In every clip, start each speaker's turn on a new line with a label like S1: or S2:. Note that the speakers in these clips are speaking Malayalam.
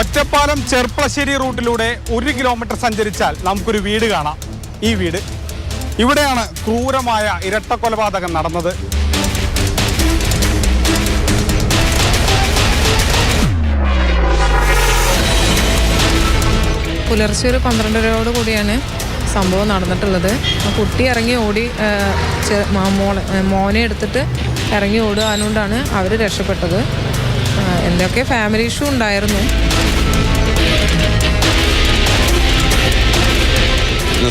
S1: ഒറ്റപ്പാലം ചെർപ്പളശ്ശേരി റൂട്ടിലൂടെ 1 കിലോമീറ്റർ സഞ്ചരിച്ചാൽ നമുക്കൊരു വീട് കാണാം. ഈ വീട് ഇവിടെയാണ് ക്രൂരമായ ഇരട്ട കൊലപാതകം നടന്നത്.
S2: പുലർച്ചെ ഒരു 12:30 കൂടിയാണ് സംഭവം നടന്നിട്ടുള്ളത്. കുട്ടി ഇറങ്ങി ഓടി മോനെ എടുത്തിട്ട് ഇറങ്ങി ഓടുവാനുകൊണ്ടാണ് അവർ രക്ഷപ്പെട്ടത്. എന്തൊക്കെ ഫാമിലി ഇഷ്യൂ ഉണ്ടായിരുന്നു.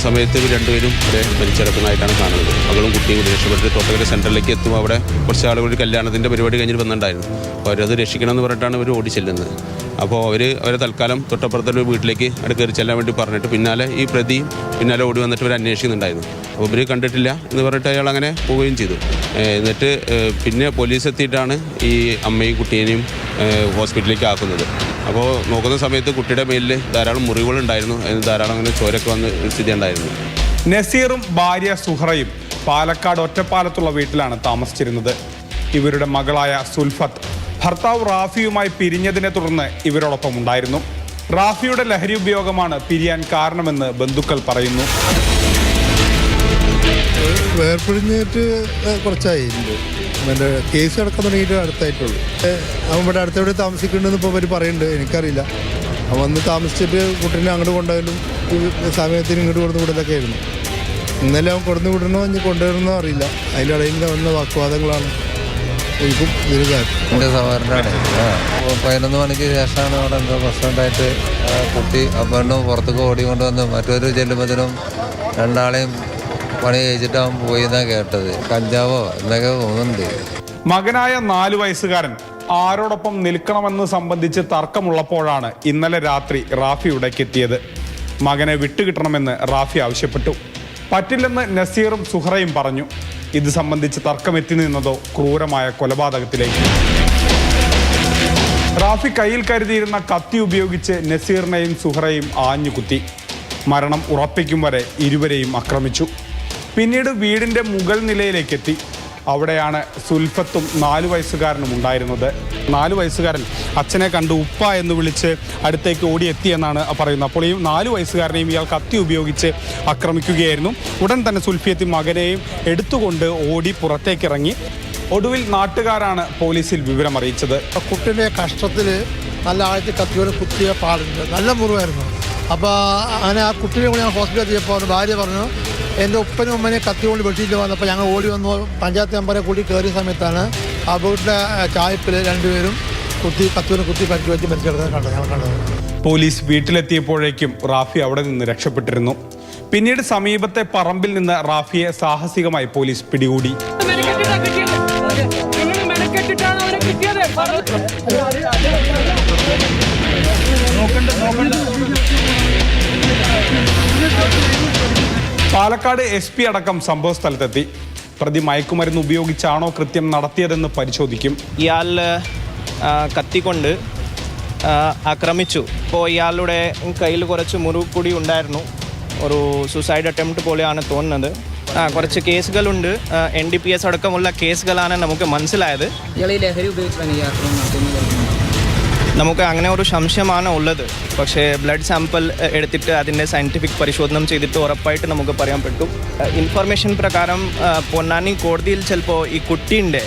S3: സമയത്ത് രണ്ടുപേരും മരിച്ചിടക്കുന്നതായിട്ടാണ് കാണുന്നത്. മകളും കുട്ടിയും കൂടി രക്ഷപ്പെട്ട് തോട്ടക്കര സെൻറ്ററിലേക്ക് എത്തുമ്പോൾ അവിടെ കുറച്ച് ആളുകൾ കല്യാണത്തിൻ്റെ പരിപാടി കഴിഞ്ഞിട്ട് വന്നിട്ടുണ്ടായിരുന്നു. അപ്പോൾ അവരത് രക്ഷിക്കണമെന്ന് പറഞ്ഞിട്ടാണ് ഇവർ ഓടിച്ചെല്ലുന്നത്. അപ്പോൾ അവരെ തൽക്കാലം തൊട്ടപ്പുറത്തൊരു വീട്ടിലേക്ക് അവിടെ കയറി ചെല്ലാൻ വേണ്ടി പറഞ്ഞിട്ട് പിന്നാലെ ഈ പ്രതിയും പിന്നാലെ ഓടി വന്നിട്ട് ഇവർ അന്വേഷിക്കുന്നുണ്ടായിരുന്നു. അപ്പോൾ ഇവർ കണ്ടിട്ടില്ല എന്ന് പറഞ്ഞിട്ട് അയാൾ അങ്ങനെ പോവുകയും ചെയ്തു. എന്നിട്ട് പിന്നെ പോലീസ് എത്തിയിട്ടാണ് ഈ അമ്മയും കുട്ടീനെയും ഹോസ്പിറ്റലിലേക്ക് ആക്കുന്നത്. അപ്പോൾ നോക്കുന്ന സമയത്ത് കുട്ടിയുടെ മേലിൽ ധാരാളം മുറിവുകളുണ്ടായിരുന്നു. ധാരാളം അങ്ങനെ ചോരൊക്കെ വന്ന സ്ഥിതി ഉണ്ടായിരുന്നു.
S1: നസീറും ഭാര്യ സുഹറയും പാലക്കാട് ഒറ്റപ്പാലത്തുള്ള വീട്ടിലാണ് താമസിച്ചിരുന്നത്. ഇവരുടെ മകളായ സുൽഫത്ത് ഭർത്താവ് റാഫിയുമായി പിരിഞ്ഞതിനെ തുടർന്ന് ഇവരോടൊപ്പം ഉണ്ടായിരുന്നു. റാഫിയുടെ ലഹരി ഉപയോഗമാണ് പിരിയാൻ കാരണമെന്ന് ബന്ധുക്കൾ പറയുന്നു.
S4: വേർപിരിഞ്ഞിട്ട് കുറച്ചായി. എൻ്റെ കേസ് അടക്കം തുടങ്ങിയിട്ട് അടുത്തായിട്ടുള്ളൂ. അവൻ ഇവിടെ അടുത്തെവിടെ താമസിക്കുന്നുണ്ടെന്ന് ഇപ്പോൾ അവർ പറയുന്നുണ്ട്. എനിക്കറിയില്ല. അവൻ വന്ന് താമസിച്ചിട്ട് കുട്ടീനെ അങ്ങോട്ട് കൊണ്ടുപോയാലും സമയത്തിന് ഇങ്ങോട്ട് കൊടുന്ന് വിടലൊക്കെ ആയിരുന്നു. ഇന്നലെ അവൻ കൊടുന്ന് വിടണോ ഇനി കൊണ്ടുവരണോ അറിയില്ല. അതിൻ്റെ ഇടയിൽ വന്ന വാക്കുവാദങ്ങളാണ് എനിക്കും ഇതിന് കാര്യം.
S5: എൻ്റെ സഹോദരനാണ്. 11 മണിക്ക് ശേഷമാണ് അവിടെ എന്തോ പ്രശ്നമുണ്ടായിട്ട് കുട്ടി പെണ്ണും പുറത്തേക്ക് ഓടിക്കൊണ്ടുവന്ന് മറ്റൊരു ചെല്ലുമ്പത്തിനും രണ്ടാളെയും പണി കഴിച്ചിട്ടാവും പോയി എന്നാണ് കേട്ടത്. കഞ്ചാവോ എന്നൊക്കെ തോന്നുന്നുണ്ട്.
S1: മകനായ 4 വയസ്സുകാരൻ ആരോടൊപ്പം നിൽക്കണമെന്ന് സംബന്ധിച്ച് തർക്കമുള്ളപ്പോഴാണ് ഇന്നലെ രാത്രി റാഫി ഇവിടേക്ക് എത്തിയത്. മകനെ വിട്ടുകിട്ടണമെന്ന് റാഫി ആവശ്യപ്പെട്ടു. പറ്റില്ലെന്ന് നസീറും സുഹറയും പറഞ്ഞു. ഇത് സംബന്ധിച്ച് തർക്കമെത്തി നിന്നതോ ക്രൂരമായ കൊലപാതകത്തിലേക്ക്. റാഫി കയ്യിൽ കരുതിയിരുന്ന കത്തി ഉപയോഗിച്ച് നസീറിനെയും സുഹറയും ആഞ്ഞുകുത്തി. മരണം ഉറപ്പിക്കും വരെ ഇരുവരെയും ആക്രമിച്ചു. പിന്നീട് വീടിൻ്റെ മുകൾ നിലയിലേക്കെത്തി. അവിടെയാണ് സുൽഫത്തും 4 വയസ്സുകാരനും ഉണ്ടായിരുന്നത്. 4 വയസ്സുകാരൻ അച്ഛനെ കണ്ട് ഉപ്പ എന്ന് വിളിച്ച് അടുത്തേക്ക് ഓടിയെത്തിയെന്നാണ് പറയുന്നത്. അപ്പോൾ ഈ 4 വയസ്സുകാരനെയും ഇയാൾ കത്തി ഉപയോഗിച്ച് ആക്രമിക്കുകയായിരുന്നു. ഉടൻ തന്നെ സുൽഫിയത്തി മകനെയും എടുത്തുകൊണ്ട് ഓടി പുറത്തേക്കിറങ്ങി. ഒടുവിൽ നാട്ടുകാരാണ് പോലീസിൽ വിവരം അറിയിച്ചത്.
S4: കുട്ടീൻ്റെ കഷ്ടത്തിൽ നല്ല ആഴ്ച കത്തിയോടെ കുത്തിയ പാടുണ്ട്. നല്ല മുറിവായിരുന്നു. അപ്പോൾ അങ്ങനെ ആ കുട്ടീനെ കൂടി ഞാൻ ഹോസ്പിറ്റലിൽ എത്തിയപ്പോൾ ഭാര്യ പറഞ്ഞു എൻ്റെ ഉപ്പനും ഉമ്മനെ കത്തി കൊണ്ട് വെട്ടിയിട്ട് വന്നപ്പോൾ ഞങ്ങൾ ഓടി വന്നു. പഞ്ചായത്ത് മെമ്പറെ കൂടി കയറിയ സമയത്താണ് ആ വീട്ടിലെ ചായപ്പിൽ രണ്ടുപേരും കത്തിയോടെ കുത്തി പറ്റി വെച്ച് മരിച്ചെടുക്കാൻ ഞങ്ങൾ കണ്ടത്.
S1: പോലീസ് വീട്ടിലെത്തിയപ്പോഴേക്കും റാഫി അവിടെ നിന്ന് രക്ഷപ്പെട്ടിരുന്നു. പിന്നീട് സമീപത്തെ പറമ്പിൽ നിന്ന് റാഫിയെ സാഹസികമായി പോലീസ് പിടികൂടി. പാലക്കാട് SP അടക്കം സംഭവ സ്ഥലത്തെത്തി. പ്രതി മയക്കുമരുന്ന് ഉപയോഗിച്ചാണോ കൃത്യം നടത്തിയതെന്ന് പരിശോധിക്കും.
S6: ഇയാൾ കത്തിക്കൊണ്ട് ആക്രമിച്ചു. ഇപ്പോൾ ഇയാളുടെ കയ്യിൽ കുറച്ച് മുറിവ് കൂടി ഉണ്ടായിരുന്നു. ഒരു സൂസൈഡ് അറ്റംപ്റ്റ് പോലെയാണ് തോന്നുന്നത്. കുറച്ച് കേസുകളുണ്ട്. NDPS അടക്കമുള്ള കേസുകളാണ് നമുക്ക് മനസ്സിലായത്. നമുക്ക് അങ്ങനെ ഒരു സംശയമാണ് ഉള്ളത്. പക്ഷേ ബ്ലഡ് സാമ്പിൾ എടുത്തിട്ട് അതിൻ്റെ സയൻറ്റിഫിക് പരിശോധന ചെയ്തിട്ട് ഉറപ്പായിട്ട് നമുക്ക് പറയാൻ പറ്റും. ഇൻഫർമേഷൻ പ്രകാരം പൊന്നാനി കോടതിയിൽ ചിലപ്പോൾ ഈ കുട്ടീൻ്റെ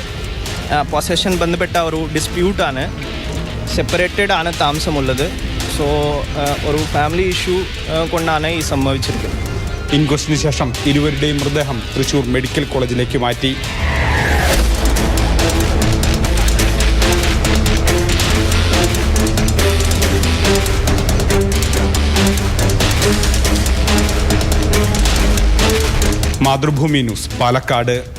S6: പൊസഷൻ ബന്ധപ്പെട്ട ഒരു ഡിസ്പ്യൂട്ടാണ്. സെപ്പറേറ്റഡ് ആണ് താമസമുള്ളത്. സോ ഒരു ഫാമിലി ഇഷ്യൂ കൊണ്ടാണ് ഈ സംഭവിച്ചിരിക്കുന്നത്.
S1: ഇൻക്വസ്റ്റിന് ശേഷം ഇരുവരുടെയും മൃതദേഹം തൃശൂർ മെഡിക്കൽ കോളേജിലേക്ക് മാറ്റി. മാതൃഭൂമി ന്യൂസ്, പാലക്കാട്.